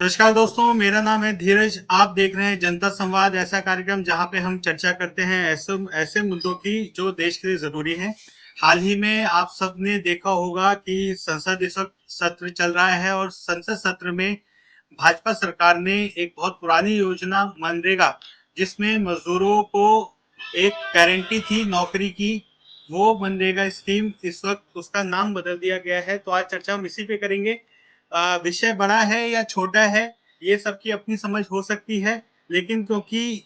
नमस्कार दोस्तों, मेरा नाम है धीरज। आप देख रहे हैं जनता संवाद, ऐसा कार्यक्रम जहां पे हम चर्चा करते हैं ऐसे ऐसे मुद्दों की जो देश के लिए जरूरी है। हाल ही में आप सबने देखा होगा कि संसद इस वक्त सत्र चल रहा है और संसद सत्र में भाजपा सरकार ने एक बहुत पुरानी योजना मनरेगा, जिसमें मजदूरों को एक गारंटी थी नौकरी की, वो मनरेगा स्कीम इस वक्त उसका नाम बदल दिया गया है। तो आज चर्चा हम इसी पे करेंगे। विषय बड़ा है या छोटा है, ये सबकी अपनी समझ हो सकती है, लेकिन क्योंकि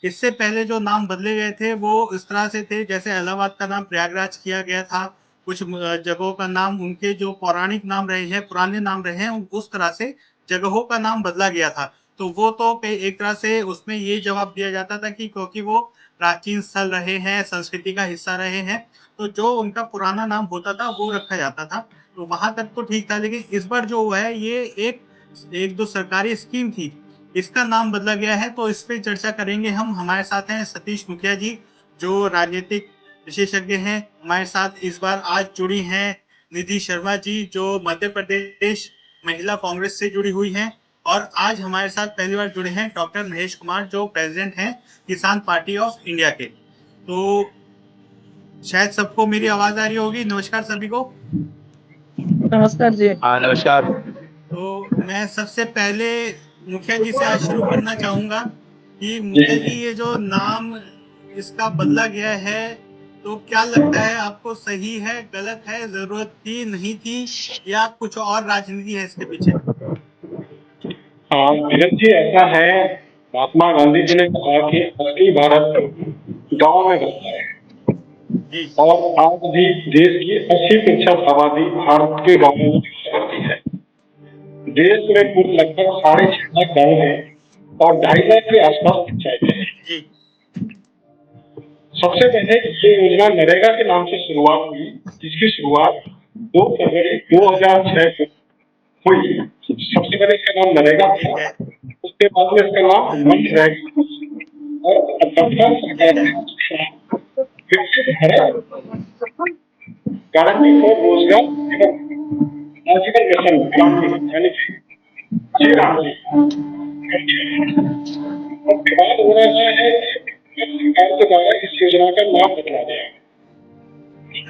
इससे पहले जो नाम बदले गए थे वो इस तरह से थे, जैसे इलाहाबाद का नाम प्रयागराज किया गया था, कुछ जगहों का नाम उनके जो पौराणिक नाम रहे हैं, पुराने नाम रहे हैं, उस तरह से जगहों का नाम बदला गया था। तो वो तो एक तरह से उसमें ये जवाब दिया जाता था कि क्योंकि वो प्राचीन स्थल रहे हैं, संस्कृति का हिस्सा रहे हैं, तो जो उनका पुराना नाम होता था वो रखा जाता था। तो वहां तक तो ठीक था, लेकिन इस बार जो हुआ है ये एक एक दो सरकारी स्कीम थी, इसका नाम बदला गया है। तो इस पे चर्चा करेंगे हम। हमारे साथ हैं सतीश मुखिया जी, जो राजनीतिक विशेषज्ञ हैं। हमारे साथ इस बार आज जुड़ी हैं निधि शर्मा जी, जो मध्य प्रदेश महिला कांग्रेस से जुड़ी हुई हैं। और आज हमारे साथ पहली बार जुड़े हैं डॉक्टर महेश कुमार, जो प्रेसिडेंट हैं किसान पार्टी ऑफ इंडिया के। तो शायद सबको मेरी आवाज आ रही होगी। नमस्कार सभी को। नमस्कार जी। हाँ, नमस्कार। तो मैं सबसे पहले मुखिया जी से आज शुरू करना चाहूंगा कि जी। मुखिया जी, ये जो नाम इसका बदला गया है, तो क्या लगता है आपको, सही है, गलत है, जरूरत थी, नहीं थी, या कुछ और राजनीति है इसके पीछे? हाँ, नीरज जी, ऐसा है। महात्मा गांधी जी ने कहा कि असली भारत गांव में बसता है। जी। और आज भी देश की 80% आबादी भारत के गांवों में निवास करती है। देश में कुल लगभग 6.5 लाख गाँव हैं और 2.5 लाख के आसपास पंचायतें हैं। जी। सबसे पहले ये योजना नरेगा के नाम से शुरुआत हुई, जिसकी शुरुआत 2 फरवरी 2006 को हुई। सबसे पहले इसका नाम नरेगा था, ठीक है। उसके बाद में इसका नाम मनरेगा, और वर्तमान ठीक सरकार है। ने विकसित भारत गारंटी फॉर रोजगार एवं आजीवन मिशन ग्रामीण यानी कि जी राम जी। और विवाद हो रहा है कि सरकार के द्वारा इस योजना का नाम बदला गया।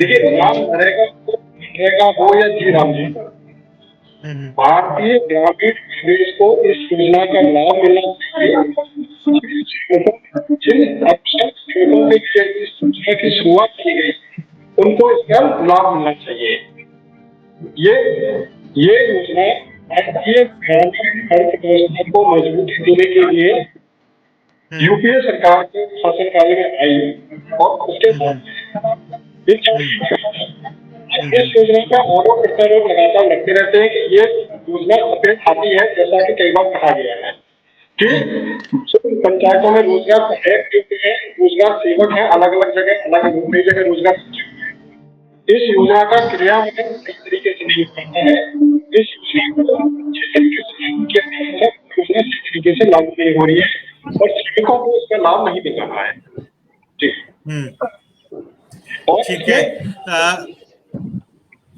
देखिए, नाम नरेगा हो या जी राम जी, हम्म। भारतीय ग्रामीण परिवेश को इस योजना का लाभ मिलना चाहिए। जिन अक्षर खेतों के लिए इस योजना की शुरुआत की गई, उनको इसका लाभ मिलना चाहिए। ये ये योजना भारतीय ग्रामीण अर्थव्यवस्था को मजबूती देने के लिए हम्म। यूपीए सरकार के शासनकाल में आई, और उसके हम्म। बाद इस हम्म। हम्म। योजना का आरोप प्रत्यारोप लगातार लगते रहते हैं कि ये योजना सफेद हाथी है, जैसा कि कई बार कहा गया है कि हम्म। पंचायतों में रोजगार सहायक नियुक्त है, रोजगार सेवक है, अलग अलग जगह अलग कई जगह रोजगार। इस योजना का क्रियान्वयन किस तरीके से नहीं हो पाता है। इस योजना को जिस तरीके से लागू किया गया है, योजना सही तरीके से लागू नहीं हो रही है और श्रमिकों को इसका लाभ नहीं मिल रहा है। जी। हम्म। और ठीक है। इसमें अ,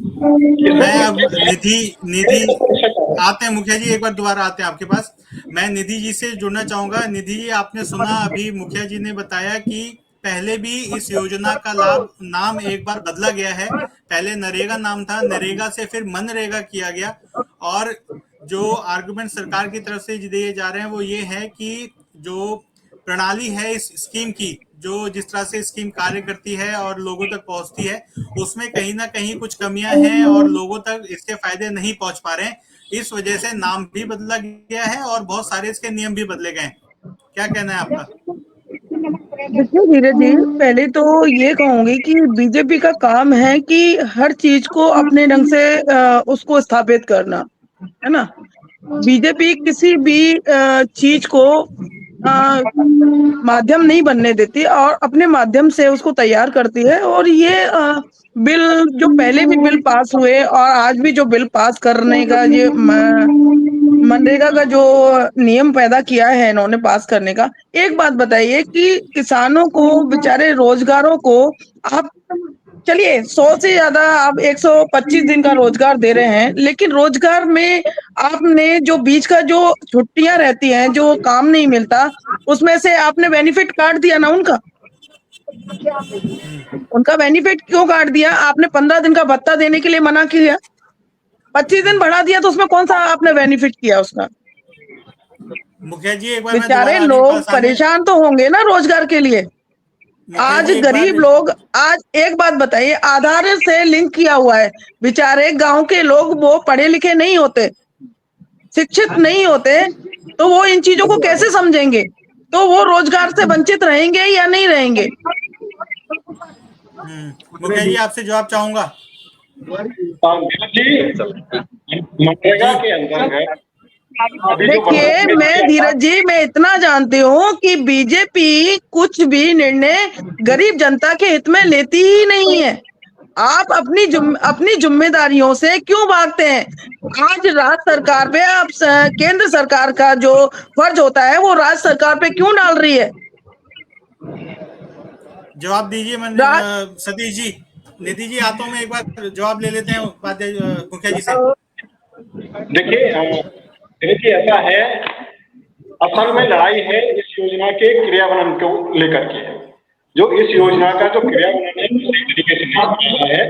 इसमें मैं अब निधि निधि 65% आते हैं मुखिया जी, एक बार दोबारा आते हैं आपके पास। मैं निधि जी से जुड़ना चाहूंगा। निधि जी, आपने सुना अभी मुखिया जी ने बताया कि पहले भी इस योजना का लाभ, नाम एक बार बदला गया है। पहले नरेगा नाम था, नरेगा से फिर मनरेगा किया गया। और जो आर्गुमेंट सरकार की तरफ से दिए जा रहे हैं वो ये है कि जो प्रणाली है इस स्कीम की, जो जिस तरह से स्कीम कार्य करती है और लोगों तक पहुंचती है, उसमें कहीं ना कहीं कुछ कमियां हैं और लोगों तक इसके फायदे नहीं पहुंच पा रहे हैं। इस वजह से नाम भी बदला गया है और बहुत सारे इसके नियम भी बदले गए हैं। क्या कहना है आपका? देखिए धीरज जी, पहले तो ये कहूंगी कि बीजेपी का काम है कि हर चीज को अपने ढंग से उसको स्थापित करना, है ना। बीजेपी किसी भी चीज को माध्यम नहीं बनने देती और अपने माध्यम से उसको तैयार करती है। और ये बिल जो पहले भी बिल पास हुए और आज भी जो बिल पास करने का ये मनरेगा का जो नियम पैदा किया है इन्होंने पास करने का। एक बात बताइए कि किसानों को बेचारे रोजगारों को आप चलिए 100 से ज्यादा आप 125 दिन का रोजगार दे रहे हैं, लेकिन रोजगार में आपने जो बीच का जो छुट्टियां रहती हैं, जो काम नहीं मिलता, उसमें से आपने बेनिफिट काट दिया ना उनका। उनका बेनिफिट क्यों काट दिया? आपने 15 दिन का भत्ता देने के लिए मना किया, 25 दिन बढ़ा दिया, तो उसमें कौन सा आपने बेनिफिट किया उसका? मुखिया जी एक बार मैं बेचारे दोबारा आपके लोग पास आने, परेशान तो होंगे ना रोजगार के लिए। मुखिया आज जी एक बार, गरीब लोग, आज एक बात बताइए, आधार से लिंक किया हुआ है, बेचारे गांव के लोग वो पढ़े लिखे नहीं होते, शिक्षित नहीं होते, तो वो इन चीजों को कैसे समझेंगे? तो वो रोजगार से वंचित रहेंगे या नहीं रहेंगे? मुखिया जी आपसे जवाब चाहूंगा। जी, मनरेगा जी के अंतर्गत अभी जो देखिए वर्तमान में मैं धीरज जी, मैं इतना जानती हूँ कि बीजेपी कुछ भी निर्णय गरीब जनता के हित में लेती ही नहीं है। आप अपनी जिम्मेदारियों से क्यों भागते हैं? आज राज्य सरकार पे आप केंद्र सरकार का जो फर्ज होता है वो राज्य सरकार पे क्यों डाल रही है? जवाब दीजिए। राज सतीश जी, निधि जी आतो में एक बार जवाब ले लेते हैं मुखिया जी से। देखिए देखिए ऐसा है, असल में लड़ाई है इस योजना के क्रियान्वयन को लेकर के। जो इस योजना का जो क्रियान्वयन है वो सही तरीके से नहीं हो रहा है।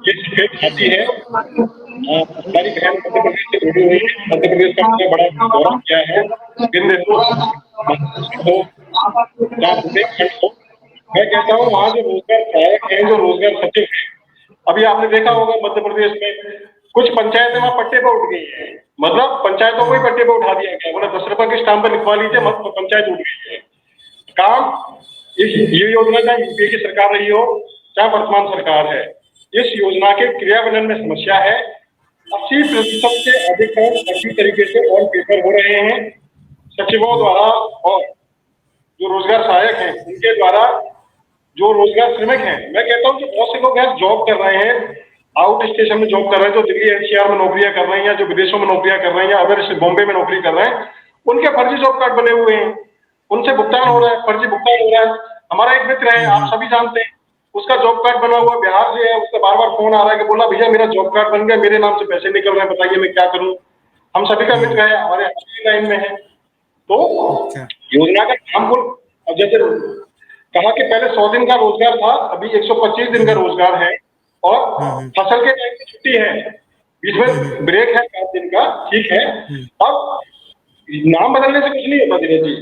ये सफेद छाती है। हमारी बहन मध्य प्रदेश से जुड़ी हुई है, मध्य प्रदेश का हमने बड़ा दौरा किया है, विंध्य हो, हो या बुंदेलखंड हो। मैं कहता हूँ वहाँ जो रोजगार सहायक है, जो रोजगार सचिव है, अभी आपने देखा होगा मध्य प्रदेश में कुछ पंचायतें वहाँ पट्टे पर उठ गई है, मतलब पंचायतों को ही पट्टे पर उठा दिया गया, बोला 10 रुपए के स्टाम्प पर लिखवा लीजिए, मत पंचायत उठ गई है। काम ये योजना चाहे यूपीए की सरकार रही हो चाहे वर्तमान सरकार है, इस योजना के क्रियान्वयन में समस्या है। 80% से अधिक काम अच्छी तरीके से ऑन पेपर हो रहे हैं सचिवों द्वारा, और जो रोजगार सहायक हैं उनके द्वारा, जो रोजगार श्रमिक हैं, मैं कहता हूँ जो बहुत से लोग यहाँ जॉब कर रहे हैं, आउट स्टेशन में जॉब कर रहे हैं, जो दिल्ली एनसीआर में नौकरियां कर रहे हैं या जो विदेशों में नौकरियां कर रहे हैं या अदर बॉम्बे में नौकरी कर रहे हैं, उनके फर्जी जॉब कार्ड बने हुए हैं, उनसे भुगतान हो रहा है, फर्जी भुगतान हो रहा है। हमारा एक मित्र है, आप सभी जानते हैं, उसका जॉब कार्ड बना हुआ बिहार से है, उसका बार बार फोन आ रहा है कि बोला भैया मेरा जॉब कार्ड बन गया, मेरे नाम से पैसे निकल रहे हैं, बताइए मैं क्या करूं। हम सभी का मित्र है, हमारे लाइन में है। तो योजना का काम बोल, अब जैसे कहा कि पहले 100 दिन का रोजगार था, अभी 125 दिन का रोजगार है, और फसल के टाइम की छुट्टी है, बीच में ब्रेक है 5 दिन का, ठीक है। अब नाम बदलने से कुछ नहीं होता धीरज जी,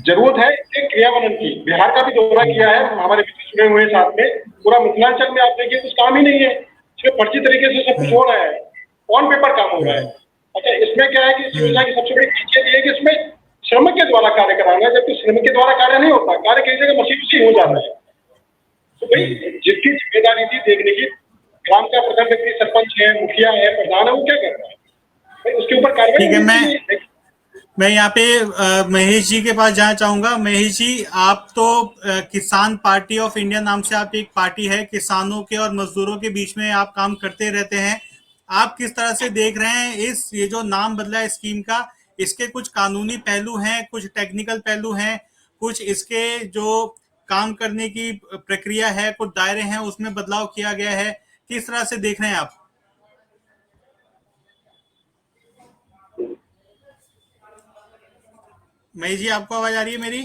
जरूरत है इसके क्रियान्वयन की। बिहार का भी दौरा किया है, हमारे मित्र जुड़े हुए साथ में, पूरा मिथिलांचल में आप देखिए कुछ काम ही नहीं है, इसमें फर्जी तरीके से सब कुछ हो रहा है, ऑन पेपर काम हो रहा है। अच्छा, इसमें क्या है कि इस योजना की सबसे बड़ी खासियत ये है कि इसमें श्रमिक के द्वारा कार्य कराना है, जबकि श्रमिक के द्वारा कार्य नहीं होता, कार्य कई जगह मशीन से हो जाता है। तो भाई जिसकी जिम्मेदारी थी देखने की, ग्राम का प्रधान व्यक्ति सरपंच है, मुखिया है, प्रधान है, वो क्या कर रहा है भाई, उसके ऊपर कार्रवाई। ठीक है, मैं यहाँ पे महेश जी के पास जाना चाहूंगा। महेश जी, आप तो किसान पार्टी ऑफ इंडिया नाम से आप एक पार्टी है, किसानों के और मजदूरों के बीच में आप काम करते रहते हैं। आप किस तरह से देख रहे हैं ये जो नाम बदला है स्कीम का, इसके कुछ कानूनी पहलू हैं, कुछ टेक्निकल पहलू हैं, कुछ इसके जो काम करने की प्रक्रिया है, कुछ दायरे हैं उसमें बदलाव किया गया है, किस तरह से देख रहे हैं आप? महेश जी, आपको आवाज आ रही है मेरी?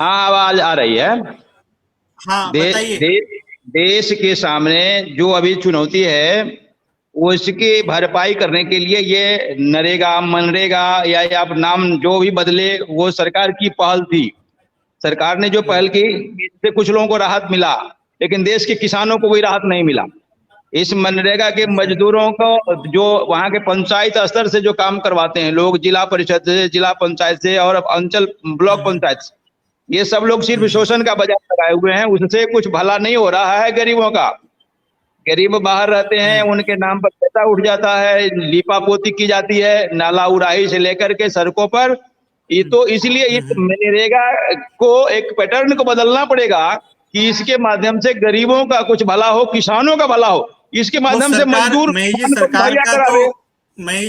हाँ, आवाज आ रही है। हाँ, दे, बताइए। दे, देश के सामने जो अभी चुनौती है वो इसकी भरपाई करने के लिए ये नरेगा, मनरेगा या आप नाम जो भी बदले, वो सरकार की पहल थी। सरकार ने जो पहल की, इससे कुछ लोगों को राहत मिला, लेकिन देश के किसानों को कोई राहत नहीं मिला। इस मनरेगा के मजदूरों को जो वहां के पंचायत स्तर से जो काम करवाते हैं लोग, जिला परिषद से, जिला पंचायत से और अंचल ब्लॉक पंचायत से, ये सब लोग सिर्फ शोषण का बाजार लगाए हुए हैं, उससे कुछ भला नहीं हो रहा है गरीबों का। गरीब बाहर रहते हैं, उनके नाम पर पैसा उठ जाता है, लीपा पोती की जाती है, नाला उड़ाही से लेकर के सड़कों पर। ये तो इसलिए इस मनरेगा को एक पैटर्न को बदलना पड़ेगा कि इसके माध्यम से गरीबों का कुछ भला हो, किसानों का भला हो, इसके माध्यम से मजदूर महेश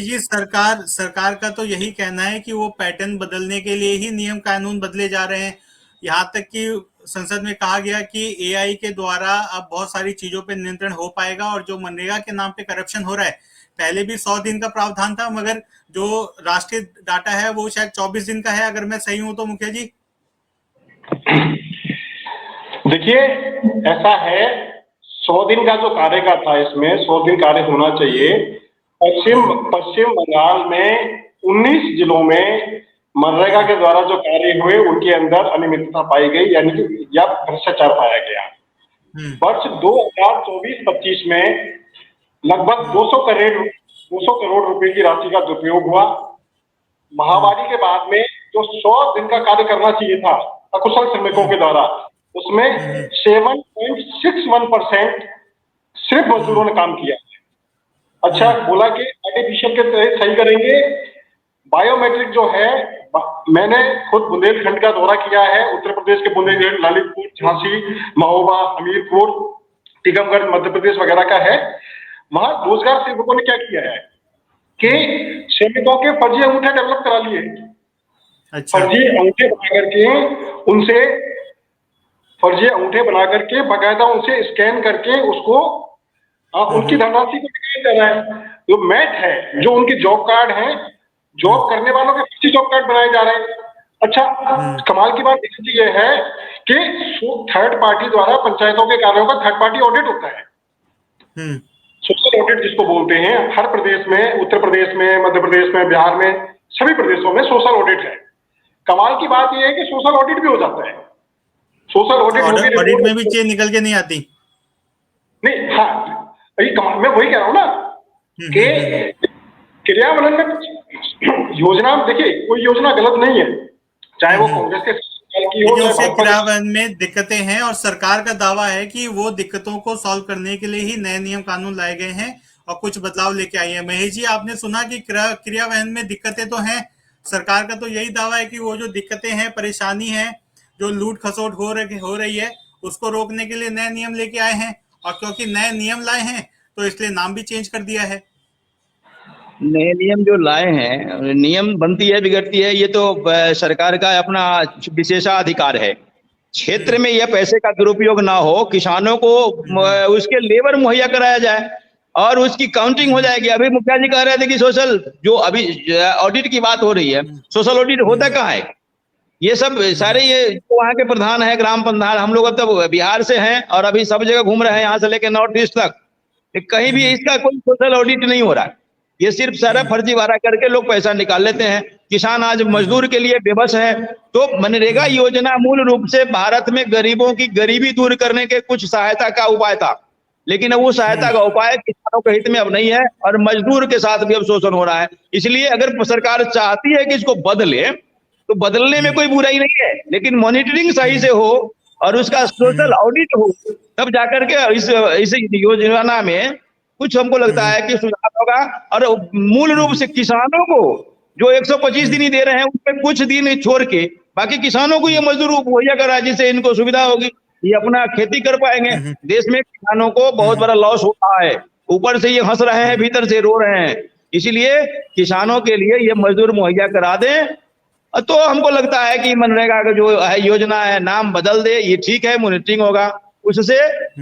जी, सरकार का तो यही कहना है कि वो पैटर्न बदलने के लिए ही नियम कानून बदले जा रहे हैं। यहाँ तक कि संसद में कहा गया कि एआई के द्वारा अब बहुत सारी चीजों पे नियंत्रण हो पाएगा, और जो मनरेगा के नाम पे करप्शन हो रहा है, पहले भी 100 दिन का प्रावधान था, मगर जो राष्ट्रीय डाटा है वो शायद 24 दिन का है, अगर मैं सही हूं तो मुखिया जी। देखिए, ऐसा है, 100 दिन का जो कार्य का था, इसमें 100 दिन कार्य होना चाहिए। पश्चिम बंगाल में 19 जिलों में मनरेगा के द्वारा जो कार्य हुए उनके अंदर अनियमितता पाई गई, यानी कि या भ्रष्टाचार पाया गया। वर्ष 2024-25 में लगभग 200 करोड़ रुपए की राशि का दुरुपयोग हुआ। महामारी के बाद में जो 100 दिन का कार्य करना चाहिए था अकुशल श्रमिकों के द्वारा, उसमें 7.61% सिर्फ मजदूरों ने काम किया। अच्छा, बोला कि आर्टिफिशियल के तहत सही करेंगे। बायोमेट्रिक जो है, मैंने खुद बुंदेलखंड का दौरा किया है, उत्तर प्रदेश के बुंदेलखंड, ललितपुर, झांसी, महोबा, हमीरपुर, टीकमगढ़ मध्य प्रदेश वगैरह का है। वहां रोजगार सेवकों ने क्या किया है कि श्रमिकों के फर्जी अंगूठे डेवलप करा लिए। अच्छा। फर्जी अंगूठे बना करके बाकायदा उनसे स्कैन करके उसको उनकी धनराशि को निकाला जा रहा है। जो मैट है, जो उनके जॉब कार्ड हैं, जॉब करने वालों के फर्जी जॉब कार्ड बनाए जा रहे हैं। अच्छा, कमाल की बात ये है कि थर्ड पार्टी द्वारा पंचायतों के कार्यों का थर्ड पार्टी ऑडिट होता है। सोशल ऑडिट जिसको बोलते हैं, हर प्रदेश में, उत्तर प्रदेश में, मध्य प्रदेश में, बिहार में, सभी प्रदेशों में सोशल ऑडिट है। कमाल की बात यह है कि सोशल ऑडिट भी हो जाता है। सोशल ऑडिट में भी चीज निकल के नहीं आती। नहीं, हाँ, मैं वही कह रहा हूं ना कि क्रियान्वयन में योजना, देखिए कोई योजना गलत नहीं है, चाहे वो कांग्रेस के की हो, क्रियान्वयन में दिक्कतें हैं, और सरकार का दावा है कि वो दिक्कतों को सॉल्व करने के लिए ही नए नियम कानून लाए गए हैं और कुछ बदलाव लेके आई है। महेश जी, आपने सुना कि क्रियान्वयन में दिक्कतें तो हैं, सरकार का तो यही दावा है कि वो जो दिक्कतें हैं, परेशानी है, जो लूट खसोट हो रही है, उसको रोकने के लिए नए नियम लेके आए हैं, और क्योंकि नए नियम लाए हैं तो इसलिए नाम भी चेंज कर दिया है। नए नियम जो लाए हैं, नियम बनती है बिगड़ती है, ये तो सरकार का अपना विशेषाधिकार है। क्षेत्र में यह पैसे का दुरुपयोग ना हो, किसानों को उसके लेबर मुहैया कराया जाए और उसकी काउंटिंग हो जाएगी। अभी मुखिया जी कह रहे थे कि सोशल, जो अभी ऑडिट की बात हो रही है, सोशल ऑडिट होता कहाँ है? ये सब सारे, ये वहाँ के प्रधान है, ग्राम प्रधान, हम लोग अब तक बिहार से हैं और अभी सब जगह घूम रहे हैं, यहाँ से लेकर नॉर्थ ईस्ट तक, कहीं भी इसका कोई सोशल ऑडिट नहीं हो रहा है। ये सिर्फ सारा फर्जीवाड़ा करके लोग पैसा निकाल लेते हैं। किसान आज मजदूर के लिए बेबस है। तो मनरेगा योजना मूल रूप से भारत में गरीबों की गरीबी दूर करने के कुछ सहायता का उपाय था, लेकिन वो सहायता का उपाय किसानों के हित में अब नहीं है और मजदूर के साथ भी अब शोषण हो रहा है। इसलिए अगर सरकार चाहती है कि इसको बदले, तो बदलने में कोई बुराई नहीं है, लेकिन मॉनिटरिंग सही से हो और उसका सोशल ऑडिट हो, तब जाकर के इस योजना में कुछ हमको लगता है कि सुधार होगा। और मूल रूप से किसानों को जो 125 दिन ही दे रहे हैं, उसमें कुछ दिन छोड़ के बाकी किसानों को ये मजदूर मुहैया करा, जिससे इनको सुविधा होगी, ये अपना खेती कर पाएंगे। देश में किसानों को बहुत बड़ा लॉस हो रहा है, ऊपर से ये हंस रहे हैं, भीतर से रो रहे हैं। इसलिए किसानों के लिए ये मजदूर मुहैया करा दें, तो हमको लगता है कि मनरेगा का जो है योजना है, नाम बदल दे, ये ठीक है, मॉनिटरिंग होगा, उससे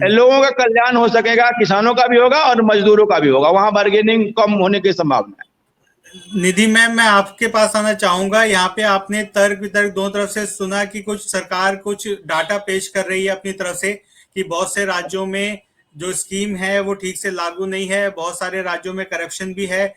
लोगों का कल्याण हो सकेगा, किसानों का भी होगा और मजदूरों का भी होगा, वहां बार्गेनिंग कम होने की संभावना है। निधि मैम, मैं आपके पास आना चाहूंगा। यहाँ पे आपने तर्क वितर्क दोनों तरफ से सुना कि कुछ सरकार कुछ डाटा पेश कर रही है अपनी तरफ से कि बहुत से राज्यों में जो स्कीम है वो ठीक से लागू नहीं है, बहुत सारे राज्यों में करप्शन भी है।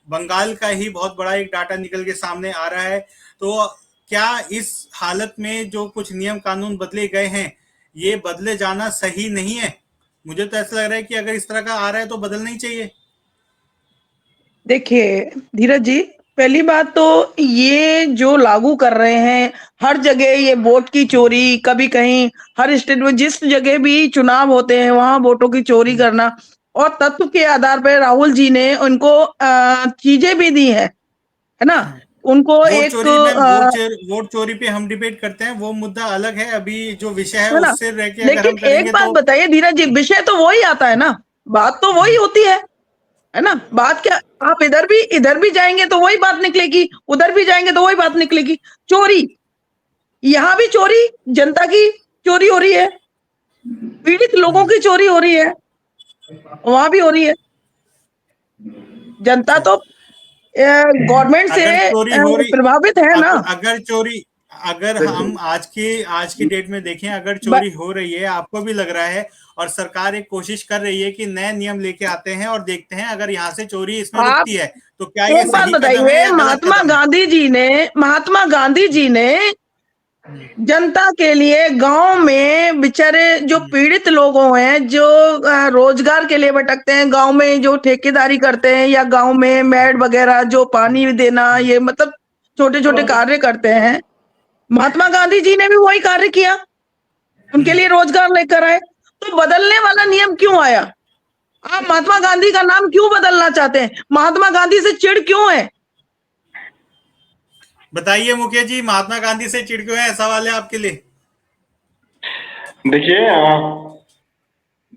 बंगाल का ही बहुत बड़ा एक डाटा निकल के सामने आ रहा है। तो क्या इस हालत में जो कुछ नियम कानून बदले गए हैं, ये बदले जाना सही नहीं है? मुझे तो ऐसा लग रहा है कि अगर इस तरह का आ रहा है तो बदलना ही चाहिए। देखिए धीरज जी, पहली बात तो ये जो लागू कर रहे हैं, हर जगह ये वोट की चोरी, कभी कहीं हर स्टेट में जिस जगह भी चुनाव होते हैं वहां वोटों की चोरी करना, और तत्व के आधार पर राहुल जी ने उनको चीजें भी दी है ना, उनको एक वोट चोरी पे हम डिबेट करते हैं, वो मुद्दा अलग है। अभी जो विषय है उससे रह के लेकिन एक बात बताइए धीरज जी, विषय तो वही आता है ना, बात तो वही होती है ना। बात क्या, आप इधर भी जाएंगे तो वही बात निकलेगी, उधर भी जाएंगे तो वही बात निकलेगी। चोरी यहाँ भी चोरी, जनता की चोरी हो रही है, पीड़ित लोगों की चोरी हो रही है, वहां भी हो रही है। जनता तो गवर्नमेंट से अगर चोरी हो रही, प्रभावित है ना। अगर चोरी, अगर हम आज की डेट में देखें, अगर चोरी हो रही है, आपको भी लग रहा है, और सरकार एक कोशिश कर रही है कि नए नियम लेके आते हैं और देखते हैं अगर यहाँ से चोरी इसमें आप रुकती है तो क्या ये एक बात सही कदम है बताइए, या गलत कदम है? महात्मा गांधी जी ने जनता के लिए गांव में बेचारे जो पीड़ित लोग हैं, जो रोजगार के लिए भटकते हैं, गांव में जो ठेकेदारी करते हैं या गांव में मेड वगैरह जो पानी देना, ये मतलब छोटे छोटे कार्य करते हैं, महात्मा गांधी जी ने भी वही कार्य किया, उनके लिए रोजगार लेकर आए। तो बदलने वाला नियम क्यों आया? आप महात्मा गांधी का नाम क्यों बदलना चाहते हैं? महात्मा गांधी से चिढ़ क्यों है? बताइए मुखिया जी, महात्मा गांधी से चिढ़ क्यों है? सवाल है आपके लिए। देखिए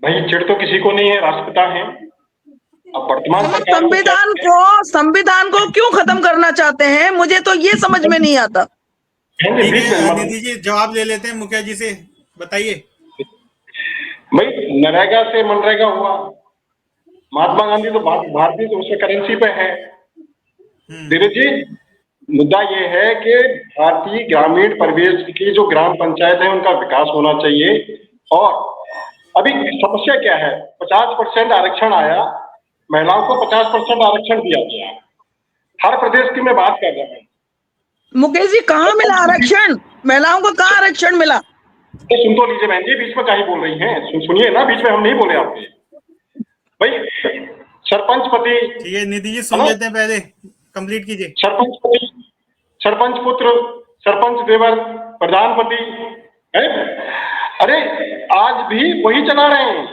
भाई, चिढ़ तो किसी को नहीं है, राष्ट्रपिता है। अब वर्तमान आप सरकार को क्या संविधान को क्यों खत्म करना चाहते हैं? मुझे तो ये समझ में नहीं आता। है? ठीक है, निधि जी जवाब ले लेते हैं मुखिया जी से, बताइए। भाई, नरेगा से मनरेगा हुआ, महात्मा गांधी तो भारतीय तो उसके करेंसी पे है। धीरज जी, मुद्दा ये है कि भारतीय ग्रामीण परिवेश की जो ग्राम पंचायत है उनका विकास होना चाहिए। और अभी समस्या क्या है, 50% आरक्षण आया, महिलाओं को 50% आरक्षण दिया गया। हर प्रदेश की मैं बात कर रहा हूँ। मुकेश जी, कहाँ मिला आरक्षण? महिलाओं को कहाँ आरक्षण मिला? तो सुन तो लीजिए बहन जी, बीच में काहे बोल रही हैं? सुनिए ना, बीच में हम नहीं बोले आपके। भाई, सरपंच पति, ठीक है निधि जी, सुन लेते हैं, पहले कंप्लीट कीजिए। सरपंच पति, सरपंच पुत्र, सरपंच देवर, प्रधानपति है। अरे आज भी वही चला रहे हैं।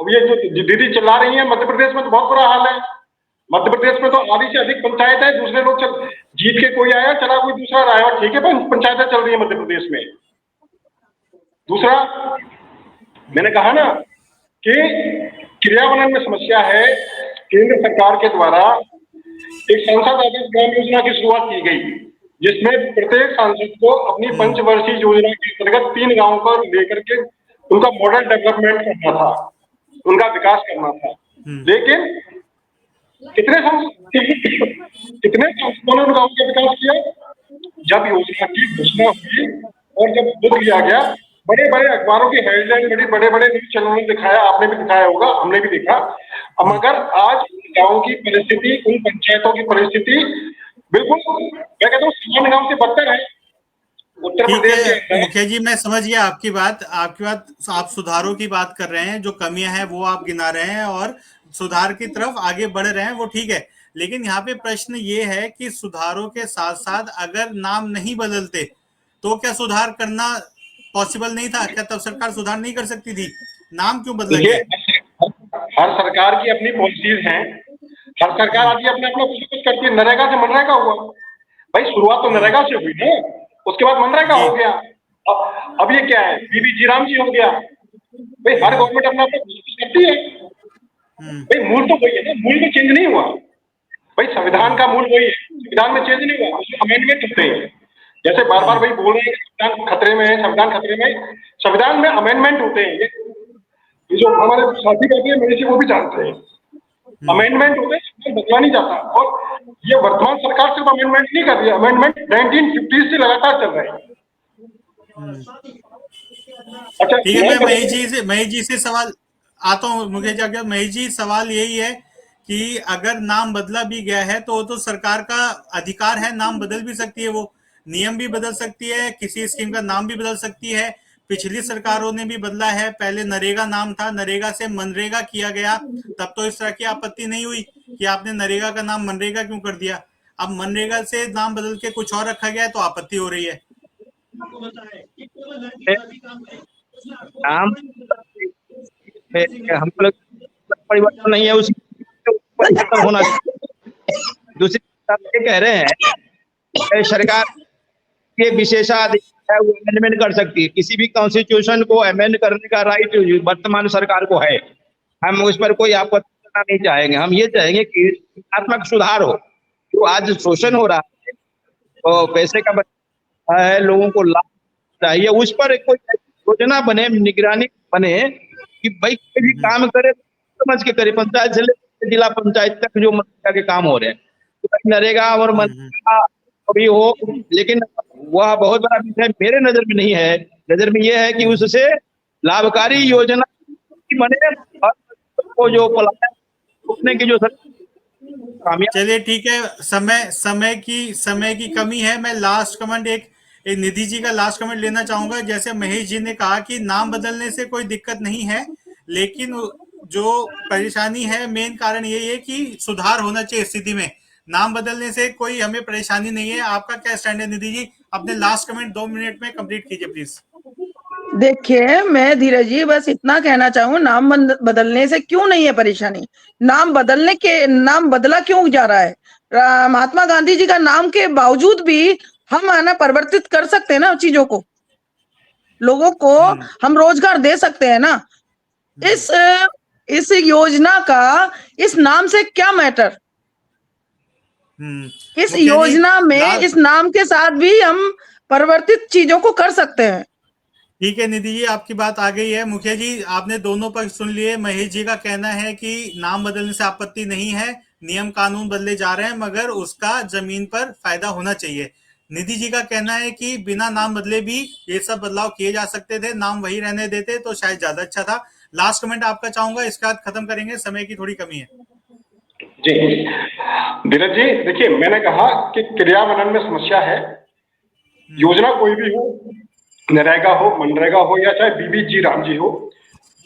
अब ये जो दीदी चला रही है, मध्य प्रदेश में तो बहुत बुरा हाल है। मध्य प्रदेश में तो आधी से अधिक पंचायत है, दूसरे लोग जीत के कोई आया, चला कोई दूसरा रहा है, और ठीक है पंचायतें चल रही है मध्य प्रदेश में। दूसरा, मैंने कहा ना कि क्रियान्वयन में समस्या है। केंद्र सरकार के द्वारा एक सांसद आदर्श ग्राम योजना की शुरुआत की गई, जिसमें प्रत्येक सांसद को अपनी पंचवर्षीय योजना के अंतर्गत 3 गांवों को लेकर के उनका मॉडल डेवलपमेंट करना था, उनका विकास करना था। लेकिन कितने सांसदों ने उन गांवों का विकास किया? जब योजना की घोषणा हुई और जब बुक लिया गया, बड़े बड़े अखबारों की हेडलाइन, बड़े बड़े न्यूज चैनलों ने दिखाया, आपने भी दिखाया होगा, हमने भी देखा। मगर आज गांव की परिस्थिति, उन पंचायतों की परिस्थिति बिल्कुल, मैं कहता हूँ सामान्य गांव से बदतर है। उत्तर प्रदेश के मुखिया जी, मैं समझ गया आपकी बात। आप सुधारों की बात कर रहे हैं, जो कमियां हैं वो आप गिना रहे हैं और सुधार की तरफ आगे बढ़ रहे हैं, वो ठीक है। लेकिन यहाँ पे प्रश्न ये है कि सुधारों के साथ साथ अगर नाम नहीं बदलते तो क्या सुधार करना पॉसिबल नहीं था? क्या तब सरकार सुधार नहीं कर सकती थी? नाम क्यों बदला गया? हर सरकार की अपनी पॉलिसीज हैं, हर सरकार आती है अपने अपना कुछ करती है। नरेगा से मनरेगा हुआ, भाई शुरुआत तो नरेगा से हुई ना, उसके बाद मनरेगा हो गया। अब ये क्या है, बीबी जी राम जी हो गया। भाई हर गवर्नमेंट अपना अपना कुछ करती है। भाई मूल तो वही है ना, मूल में चेंज नहीं हुआ। भाई संविधान का मूल वही है, संविधान में चेंज नहीं हुआ, उसमें अमेंडमेंट होते हैं। जैसे बार बार भाई बोल रहे हैं संविधान खतरे में है, संविधान खतरे में, संविधान में अमेंडमेंट होते हैं। ये जो हमारे साथी कहते हैं, मेरे से वो भी जानते हैं, अमेंडमेंट होते हैं, बदला नहीं जाता। और ये वर्तमान सरकार सिर्फ अमेंडमेंट नहीं कर रही है, अमेंडमेंट 1950 से लगातार चल रहे हैं। अच्छा, ठीक है, मैं महेश जी से सवाल आता हूँ। मुकेश जी, महेश जी, सवाल यही है कि अगर नाम बदला भी गया है तो सरकार का अधिकार है, नाम बदल भी सकती है, वो नियम भी बदल सकती है, किसी स्कीम का नाम भी बदल सकती है। पिछली सरकारों ने भी बदला है, पहले नरेगा नाम था, नरेगा से मनरेगा किया गया, तब तो इस तरह की आपत्ति नहीं हुई कि आपने नरेगा का नाम मनरेगा क्यों कर दिया। अब मनरेगा से नाम बदल के कुछ और रखा गया है तो आपत्ति हो रही है। नाम हम लोग परिवर्तन नहीं है, उसको परिवर्तन होना चाहिए। दूसरी बात ये कह रहे हैं सरकार ये विशेषाधिकार है, वो अमेंडमेंट कर सकती है। किसी भी कॉन्स्टिट्यूशन को अमेंड करने का राइट वर्तमान सरकार को है। हम उस पर कोई आपत्ति करना नहीं चाहेंगे। हम ये चाहेंगे कि गुणात्मक सुधार हो। जो आज शोषण हो रहा है, तो पैसे का है, लोगों को लाभ चाहिए, उस पर कोई योजना बने, निगरानी बने कि भाई कोई भी काम करे समझ के करे, पंचायत से लेकर जिला पंचायत तक जो मनरेगा के काम हो रहे हैं, तो भाई नरेगा और मनरेगा अभी हो, लेकिन वह बहुत बड़ा विषय मेरे नजर में नहीं है। नजर में यह है कि उससे लाभकारी योजना बने और को जो पलायन रोकने की जो कामयाब। चलिए ठीक है, समय की कमी है। मैं लास्ट कमेंट एक निधि जी का लास्ट कमेंट लेना चाहूंगा। जैसे महेश जी ने कहा कि नाम बदलने से कोई दिक्कत नहीं है, लेकिन जो परेशानी है, मेन कारण यही है कि सुधार होना चाहिए स्थिति में। नाम बदलने से कोई हमें परेशानी नहीं है। आपका क्या स्टैंड है निधि जी? अपने लास्ट कमेंट 2 मिनट में कंप्लीट कीजिए प्लीज। देखिए, मैं धीरज जी बस इतना कहना चाहूँ, नाम बदलने से क्यों नहीं है परेशानी? नाम बदला क्यों जा रहा है? महात्मा गांधी जी का नाम के बावजूद भी हम आना परिवर्तित कर सकते हैं ना चीजों को, लोगों को हम रोजगार दे सकते हैं ना। इस योजना का इस नाम से क्या मैटर? इस योजना में इस नाम के साथ भी हम परिवर्तित चीजों को कर सकते हैं। ठीक है निधि जी, आपकी बात आ गई है। मुखिया जी, आपने दोनों पक्ष सुन लिए। महेश जी का कहना है कि नाम बदलने से आपत्ति नहीं है, नियम कानून बदले जा रहे हैं, मगर उसका जमीन पर फायदा होना चाहिए। निधि जी का कहना है कि बिना नाम बदले भी ये सब बदलाव किए जा सकते थे, नाम वही रहने देते तो शायद ज्यादा अच्छा था। लास्ट कमेंट आपका चाहूंगा, इसके बाद खत्म करेंगे, समय की थोड़ी कमी है। जी धीरज जी, देखिए मैंने कहा कि क्रियान्वयन में समस्या है। योजना कोई भी हो, नरेगा हो, मनरेगा हो या चाहे बीबीजी राम जी हो,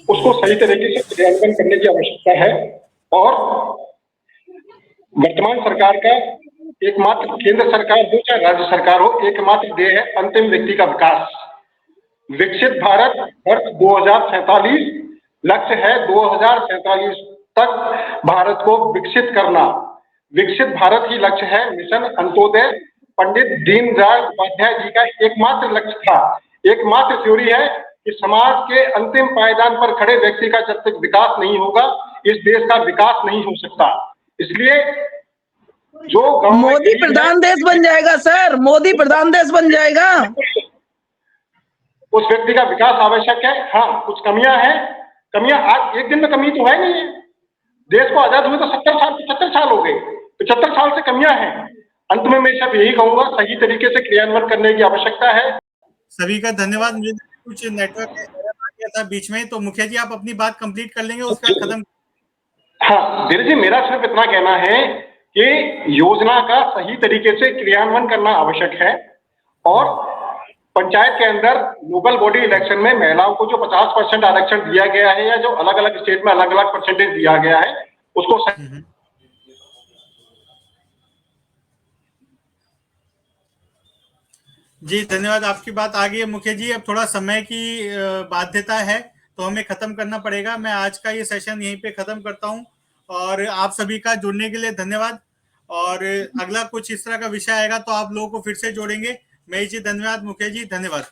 उसको सही तरीके से क्रियान्वयन करने की आवश्यकता है। और वर्तमान सरकार का एकमात्र, केंद्र सरकार हो चाहे राज्य सरकार हो, एकमात्र ध्येय है अंतिम व्यक्ति का विकास। विकसित भारत वर्ष 2047 लक्ष्य है, 2047 तक भारत को विकसित करना। विकसित भारत ही लक्ष्य है। मिशन अंत्योदय पंडित दीनदयाल उपाध्याय जी का एकमात्र लक्ष्य था। एकमात्र थ्योरी है कि समाज के अंतिम पायदान पर खड़े व्यक्ति का जब तक विकास नहीं होगा, इस देश का विकास नहीं हो सकता। इसलिए जो मोदी प्रधान देश बन जाएगा सर, मोदी प्रधान देश बन जाएगा। उस व्यक्ति का विकास आवश्यक है। हाँ, कुछ कमियां हैं। कमियां आज एक दिन में कमी तो है नहीं है। देश को आजाद हुए तो 75 साल हो गए। 75 साल से कमियां हैं। अंत में मैं सब यही कहूंगा, सही तरीके से क्रियान्वयन करने की आवश्यकता है। सभी का धन्यवाद। मुझे कुछ नेटवर्क आ गया था बीच में, तो मुखिया जी आप अपनी बात कंप्लीट कर लेंगे, उसका खत्म। हाँ धीरज जी, मेरा सिर्फ इतना कहना है कि योजना का सही तरीके से क्रियान्वयन करना आवश्यक है। और पंचायत के अंदर लोकल बॉडी इलेक्शन में महिलाओं को जो 50% आरक्षण दिया गया है, या जो अलग अलग स्टेट में अलग अलग परसेंटेज दिया गया है, उसको जी धन्यवाद। आपकी बात आ गई है मुखिया जी। अब थोड़ा समय की बाध्यता है, तो हमें खत्म करना पड़ेगा। मैं आज का ये सेशन यहीं पे खत्म करता हूं, और आप सभी का जुड़ने के लिए धन्यवाद। और अगला कुछ इस तरह का विषय आएगा तो आप लोगों को फिर से जोड़ेंगे। महेश जी धन्यवाद, मुखिया जी धन्यवाद।